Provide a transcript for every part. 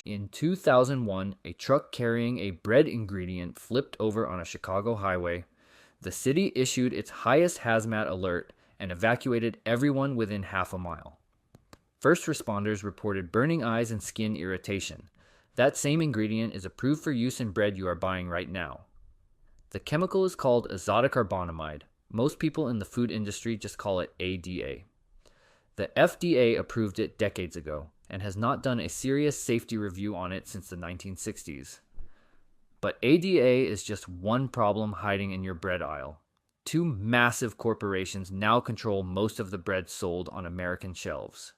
In 2001, a truck carrying a bread ingredient flipped over on a Chicago highway. The city issued its highest hazmat alert and evacuated everyone within half a mile. First responders reported burning eyes and skin irritation. That same ingredient is approved for use in bread you are buying right now. The chemical is called azotocarbonamide. Most people in the food industry just call it ADA. The FDA approved it decades ago and has not done a serious safety review on it since the 1960s. But ADA is just one problem hiding in your bread aisle. Two massive corporations now control most of the bread sold on American shelves: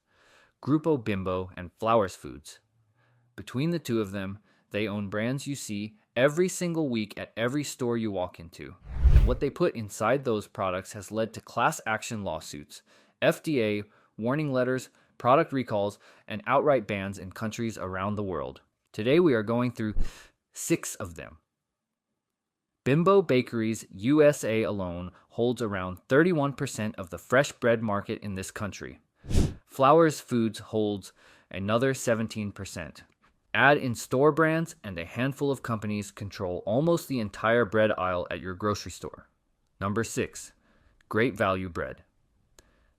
Grupo, Bimbo, and Flowers Foods. Between the two of them, they own brands you see every single week at every store you walk into. And what they put inside those products has led to class action lawsuits, FDA warning letters, product recalls, and outright bans in countries around the world. Today we are going through 6 of them. Bimbo Bakeries USA alone holds around 31% of the fresh bread market in this country. Flowers Foods holds another 17%. Add in store brands, and a handful of companies control almost the entire bread aisle at your grocery store. Number 6. Great Value Bread.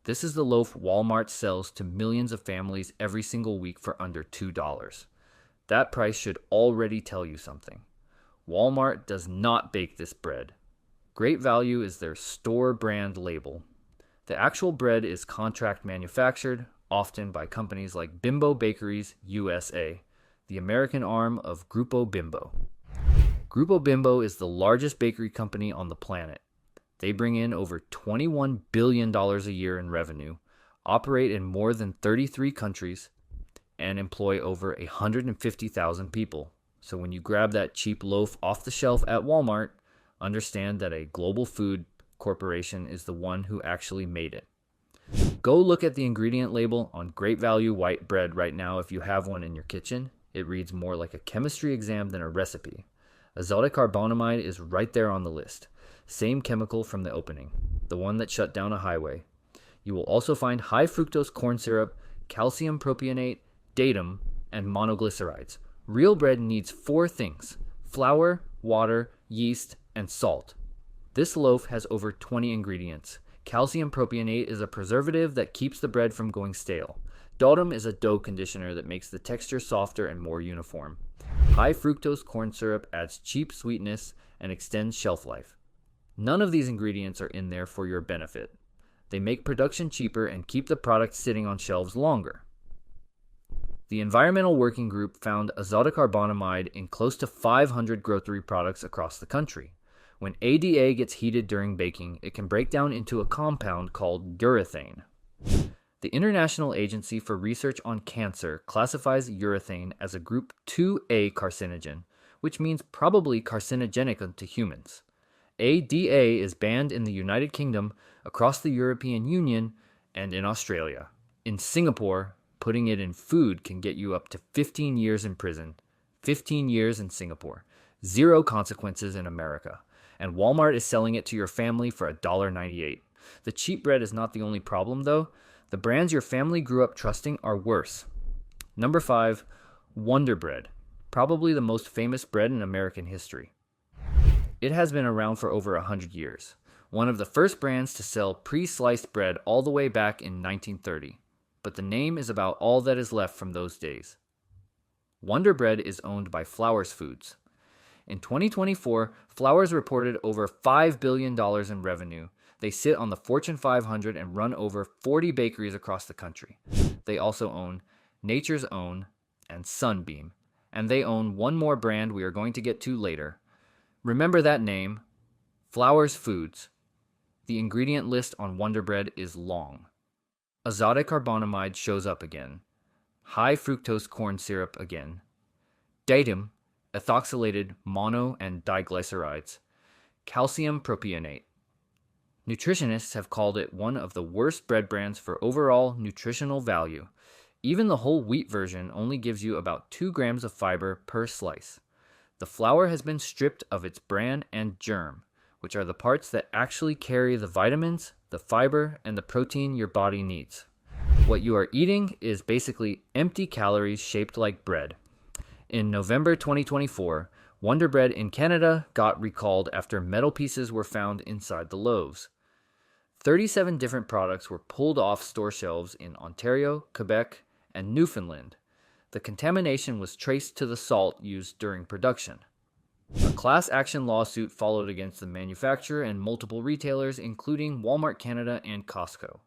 This is the loaf Walmart sells to millions of families every single week for under $2. That price should already tell you something. Walmart does not bake this bread. Great Value is their store brand label. The actual bread is contract manufactured, often by companies like Bimbo Bakeries USA, the American arm of Grupo Bimbo. Grupo Bimbo is the largest bakery company on the planet. They bring in over $21 billion a year in revenue, operate in more than 33 countries, and employ over 150,000 people. So when you grab that cheap loaf off the shelf at Walmart, understand that a global food corporation is the one who actually made it. Go look at the ingredient label on Great Value white bread right now if you have one in your kitchen. It reads more like a chemistry exam than a recipe. Azotocarbonamide is right there on the list. Same chemical from the opening, the one that shut down a highway. You will also find high fructose corn syrup, calcium propionate, datum, and monoglycerides. Real bread needs 4 things: flour, water, yeast, and salt. This loaf has over 20 ingredients. Calcium propionate is a preservative that keeps the bread from going stale. Datum is a dough conditioner that makes the texture softer and more uniform. High fructose corn syrup adds cheap sweetness and extends shelf life. None of these ingredients are in there for your benefit. They make production cheaper and keep the product sitting on shelves longer. The Environmental Working Group found azotocarbonamide in close to 500 grocery products across the country. When ADA gets heated during baking, it can break down into a compound called urethane. The International Agency for Research on Cancer classifies urethane as a group 2A carcinogen, which means probably carcinogenic to humans. ADA is banned in the United Kingdom, across the European Union, and in Australia. In Singapore, putting it in food can get you up to 15 years in prison. 15 years in Singapore. 0 consequences in America. And Walmart is selling it to your family for $1.98. The cheap bread is not the only problem, though. The brands your family grew up trusting are worse. Number 5, Wonder Bread. Probably the most famous bread in American history. It has been around for over 100 years. One of the first brands to sell pre-sliced bread all the way back in 1930. But the name is about all that is left from those days. Wonder Bread is owned by Flowers Foods. In 2024, Flowers reported over $5 billion in revenue. They sit on the Fortune 500 and run over 40 bakeries across the country. They also own Nature's Own and Sunbeam, and they own one more brand we are going to get to later. Remember that name, Flowers Foods. The ingredient list on Wonder Bread is long. Azotocarbonamide shows up again. High fructose corn syrup again. Datum, ethoxylated mono and diglycerides. Calcium propionate. Nutritionists have called it one of the worst bread brands for overall nutritional value. Even the whole wheat version only gives you about 2 grams of fiber per slice. The flour has been stripped of its bran and germ, which are the parts that actually carry the vitamins, the fiber, and the protein your body needs. What you are eating is basically empty calories shaped like bread. In November 2024, Wonder Bread in Canada got recalled after metal pieces were found inside the loaves. 37 different products were pulled off store shelves in Ontario, Quebec, and Newfoundland. The contamination was traced to the salt used during production. A class action lawsuit followed against the manufacturer and multiple retailers, including Walmart Canada and Costco.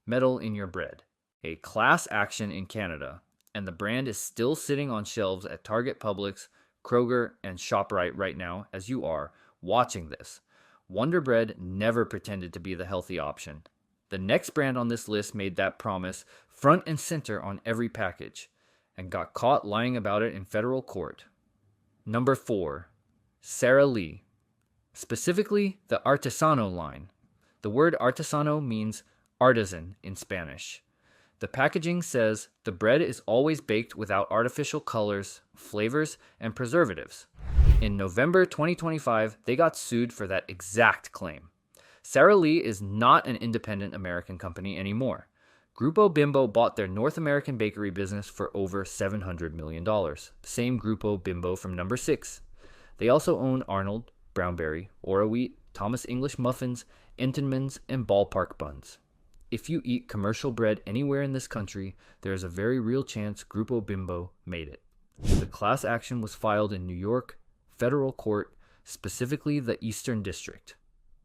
Metal in your bread. A class action in Canada, and the brand is still sitting on shelves at Target, Publix, Kroger, and ShopRite right now as you are watching this. Wonder Bread never pretended to be the healthy option. The next brand on this list made that promise front and center on every package and got caught lying about it in federal court. Number 4. Sara Lee. Specifically, the Artesano line. The word artesano means artisan in Spanish. The packaging says the bread is always baked without artificial colors, flavors, and preservatives. In November 2025, they got sued for that exact claim. Sara Lee is not an independent American company anymore. Grupo Bimbo bought their North American bakery business for over $700 million. Same Grupo Bimbo from number 6. They also own Arnold, Brownberry, Ora Wheat, Thomas English Muffins, Entenmann's, and Ballpark Buns. If you eat commercial bread anywhere in this country, there is a very real chance Grupo Bimbo made it. The class action was filed in New York federal court, specifically the Eastern District.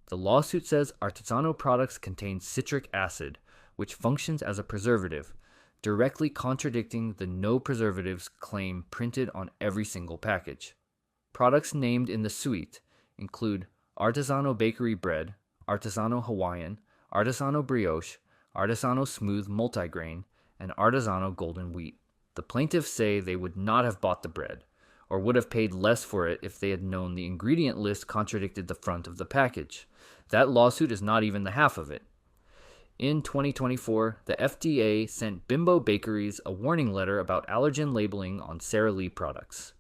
The lawsuit says Artesano products contain citric acid, which functions as a preservative, directly contradicting the no preservatives claim printed on every single package. Products named in the suite include Artesano Bakery Bread, Artesano Hawaiian, Artesano Brioche, Artesano Smooth Multigrain, and Artesano Golden Wheat. The plaintiffs say they would not have bought the bread, or would have paid less for it if they had known the ingredient list contradicted the front of the package. That lawsuit is not even the half of it. In 2024, the FDA sent Bimbo bakeries a warning letter about allergen labeling on Sara Lee products.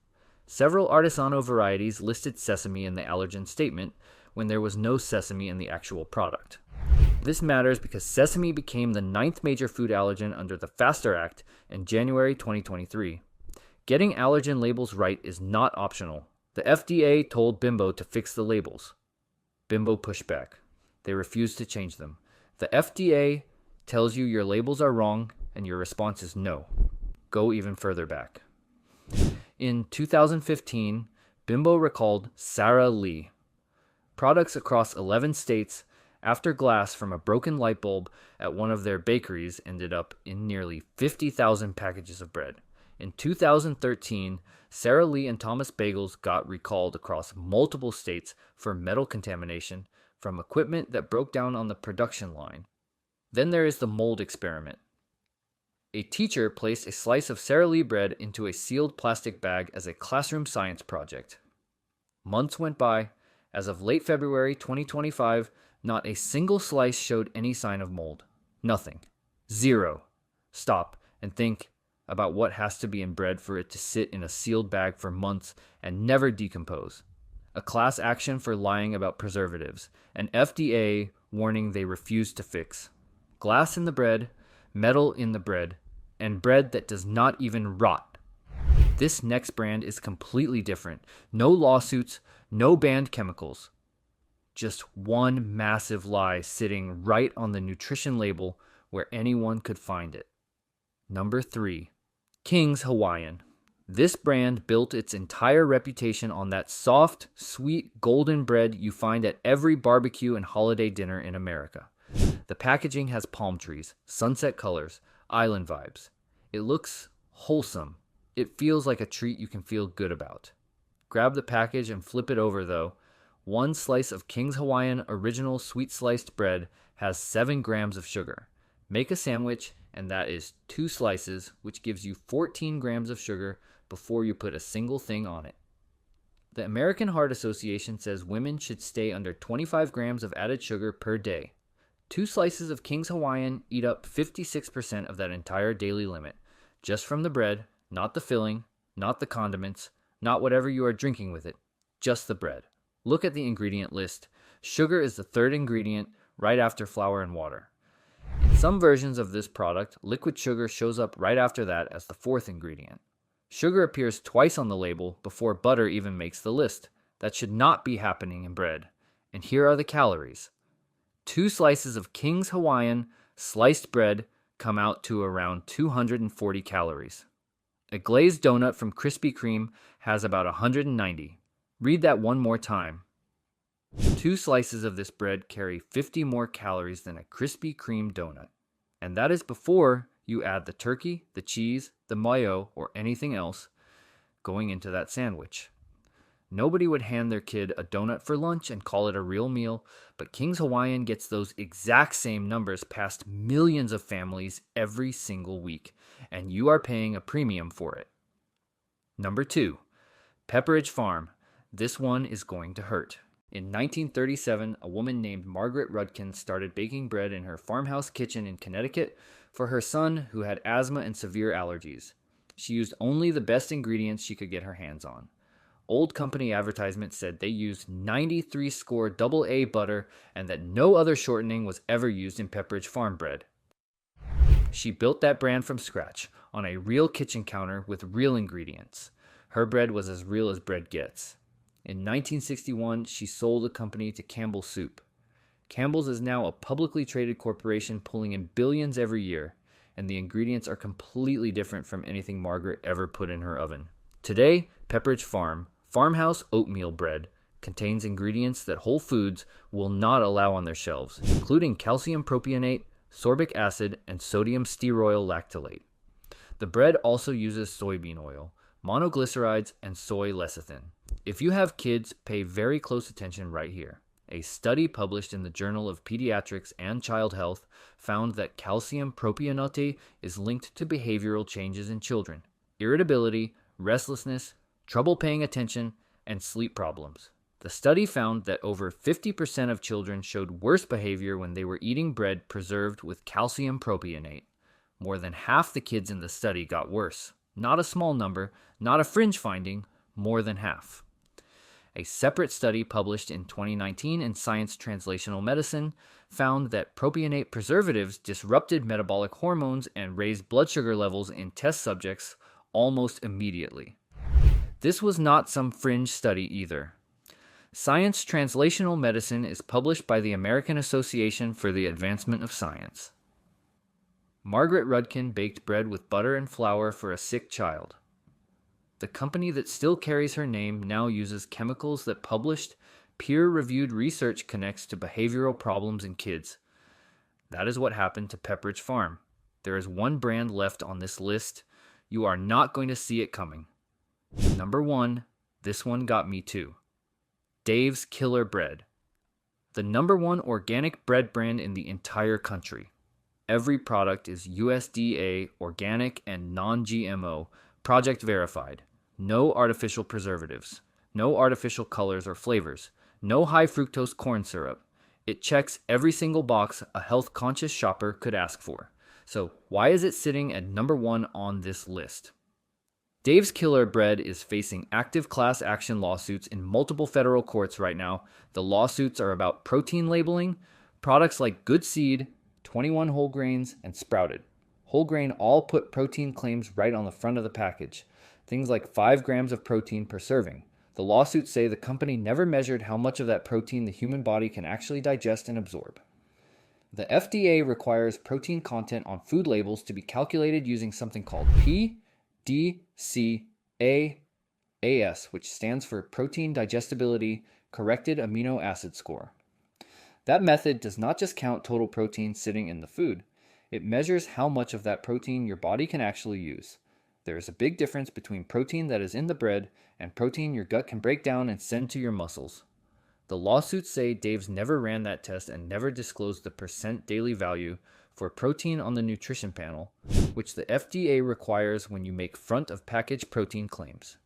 Several Artesano varieties listed sesame in the allergen statement when there was no sesame in the actual product. This matters because sesame became the 9th major food allergen under the FASTER Act in January 2023. Getting allergen labels right is not optional. The FDA told Bimbo to fix the labels. Bimbo pushed back. They refused to change them. The FDA tells you your labels are wrong and your response is no. Go even further back. In 2015, Bimbo recalled Sara Lee. Products across 11 states after glass from a broken light bulb at one of their bakeries ended up in nearly 50,000 packages of bread. In 2013, Sara Lee and Thomas Bagels got recalled across multiple states for metal contamination from equipment that broke down on the production line. Then there is the mold experiment. A teacher placed a slice of Sara Lee bread into a sealed plastic bag as a classroom science project. Months went by. As of late February 2025, not a single slice showed any sign of mold. Nothing. Zero. Stop and think about what has to be in bread for it to sit in a sealed bag for months and never decompose. A class action for lying about preservatives. An FDA warning they refused to fix. Glass in the bread, metal in the bread, and bread that does not even rot. This next brand is completely different. No lawsuits, no banned chemicals. Just one massive lie sitting right on the nutrition label where anyone could find it. Number 3. King's Hawaiian. This brand built its entire reputation on that soft, sweet, golden bread you find at every barbecue and holiday dinner in America. The packaging has palm trees, sunset colors, island vibes. It looks wholesome. It feels like a treat you can feel good about. Grab the package and flip it over though. One slice of King's Hawaiian original sweet sliced bread has 7 grams of sugar. Make a sandwich and that is 2 slices, which gives you 14 grams of sugar before you put a single thing on it. The American Heart Association says women should stay under 25 grams of added sugar per day. 2 slices of King's Hawaiian eat up 56% of that entire daily limit, just from the bread, not the filling, not the condiments, not whatever you are drinking with it, just the bread. Look at the ingredient list. Sugar is the 3rd ingredient, right after flour and water. In some versions of this product, liquid sugar shows up right after that as the 4th ingredient. Sugar appears twice on the label before butter even makes the list. That should not be happening in bread. And here are the calories. 2 slices of King's Hawaiian sliced bread come out to around 240 calories. A glazed donut from Krispy Kreme has about 190. Read that one more time. 2 slices of this bread carry 50 more calories than a Krispy Kreme donut. And that is before you add the turkey, the cheese, the mayo, or anything else going into that sandwich. Nobody would hand their kid a donut for lunch and call it a real meal, but King's Hawaiian gets those exact same numbers past millions of families every single week, and you are paying a premium for it. Number 2, Pepperidge Farm. This one is going to hurt. In 1937, a woman named Margaret Rudkin started baking bread in her farmhouse kitchen in Connecticut for her son who had asthma and severe allergies. She used only the best ingredients she could get her hands on. Old company advertisements said they used 93 score AA butter and that no other shortening was ever used in Pepperidge Farm bread. She built that brand from scratch on a real kitchen counter with real ingredients. Her bread was as real as bread gets. In 1961, she sold the company to Campbell's Soup. Campbell's is now a publicly traded corporation pulling in billions every year, and the ingredients are completely different from anything Margaret ever put in her oven. Today, Pepperidge Farm Farmhouse oatmeal bread contains ingredients that Whole Foods will not allow on their shelves, including calcium propionate, sorbic acid, and sodium stearoyl lactylate. The bread also uses soybean oil, monoglycerides, and soy lecithin. If you have kids, pay very close attention right here. A study published in the Journal of Pediatrics and Child Health found that calcium propionate is linked to behavioral changes in children, irritability, restlessness, trouble paying attention, and sleep problems. The study found that over 50% of children showed worse behavior when they were eating bread preserved with calcium propionate. More than half the kids in the study got worse. Not a small number, not a fringe finding, more than half. A separate study published in 2019 in Science Translational Medicine found that propionate preservatives disrupted metabolic hormones and raised blood sugar levels in test subjects almost immediately. This was not some fringe study either. Science Translational Medicine is published by the American Association for the Advancement of Science. Margaret Rudkin baked bread with butter and flour for a sick child. The company that still carries her name now uses chemicals that published, peer-reviewed research connects to behavioral problems in kids. That is what happened to Pepperidge Farm. There is one brand left on this list. You are not going to see it coming. Number 1, this one got me too. Dave's Killer Bread. The number 1 organic bread brand in the entire country. Every product is USDA organic and non-GMO, project verified. No artificial preservatives. No artificial colors or flavors. No high fructose corn syrup. It checks every single box a health-conscious shopper could ask for. So why is it sitting at number 1 on this list? Dave's Killer Bread is facing active class action lawsuits in multiple federal courts right now. The lawsuits are about protein labeling, products like Good Seed, 21 Whole Grains, and Sprouted. Whole Grain all put protein claims right on the front of the package. Things like 5 grams of protein per serving. The lawsuits say the company never measured how much of that protein the human body can actually digest and absorb. The FDA requires protein content on food labels to be calculated using something called PDCAAS, which stands for Protein Digestibility Corrected Amino Acid Score. That method does not just count total protein sitting in the food. It measures how much of that protein your body can actually use. There is a big difference between protein that is in the bread and protein your gut can break down and send to your muscles. The lawsuits say Dave's never ran that test and never disclosed the percent daily value for protein on the nutrition panel, which the FDA requires when you make front-of-package protein claims.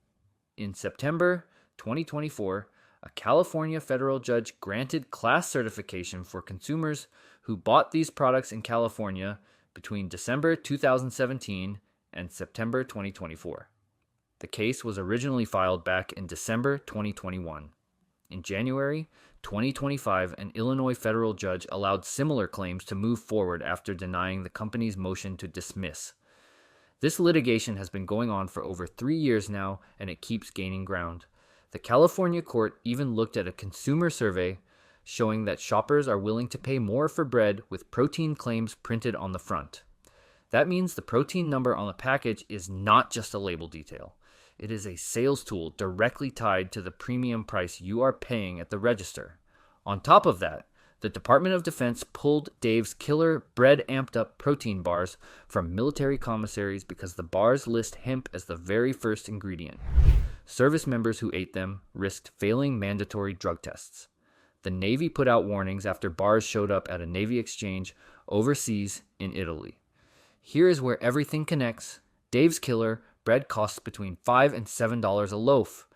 In September 2024, a California federal judge granted class certification for consumers who bought these products in California between December 2017 and September 2024. The case was originally filed back in December 2021. In January 2025, an Illinois federal judge allowed similar claims to move forward after denying the company's motion to dismiss. This litigation has been going on for over 3 years now, and it keeps gaining ground. The California court even looked at a consumer survey showing that shoppers are willing to pay more for bread with protein claims printed on the front. That means the protein number on the package is not just a label detail. It is a sales tool directly tied to the premium price you are paying at the register. On top of that, the Department of Defense pulled Dave's killer bread amped up protein bars from military commissaries because the bars list hemp as the very first ingredient. Service members who ate them risked failing mandatory drug tests. The Navy put out warnings after bars showed up at a Navy exchange overseas in Italy. Here is where everything connects. Dave's killer bread costs between $5 and $7 a loaf.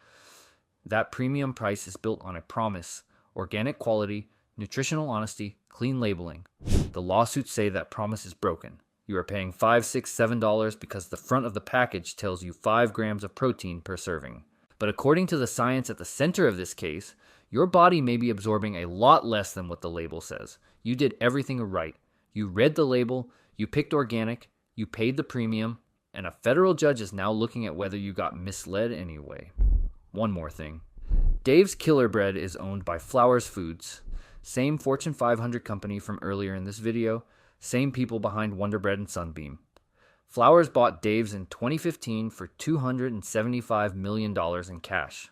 That premium price is built on a promise: organic quality, nutritional honesty, clean labeling. The lawsuits say that promise is broken. You are paying $5, $6, $7 because the front of the package tells you 5 grams of protein per serving. But according to the science at the center of this case, your body may be absorbing a lot less than what the label says. You did everything right. You read the label, you picked organic, you paid the premium, and a federal judge is now looking at whether you got misled anyway. One more thing. Dave's Killer Bread is owned by Flowers Foods. Same Fortune 500 company from earlier in this video, same people behind Wonder Bread and Sunbeam. Flowers bought Dave's in 2015 for $275 million in cash.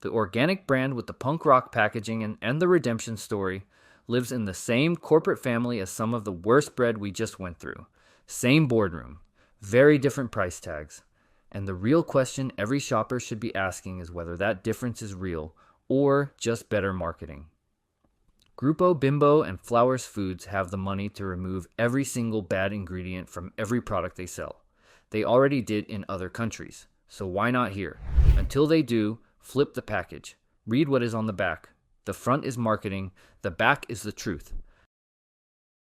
The organic brand with the punk rock packaging and the redemption story lives in the same corporate family as some of the worst bread we just went through. Same boardroom, very different price tags. And the real question every shopper should be asking is whether that difference is real or just better marketing. Grupo, Bimbo, and Flowers Foods have the money to remove every single bad ingredient from every product they sell. They already did in other countries, so why not here? Until they do, flip the package. Read what is on the back. The front is marketing, the back is the truth.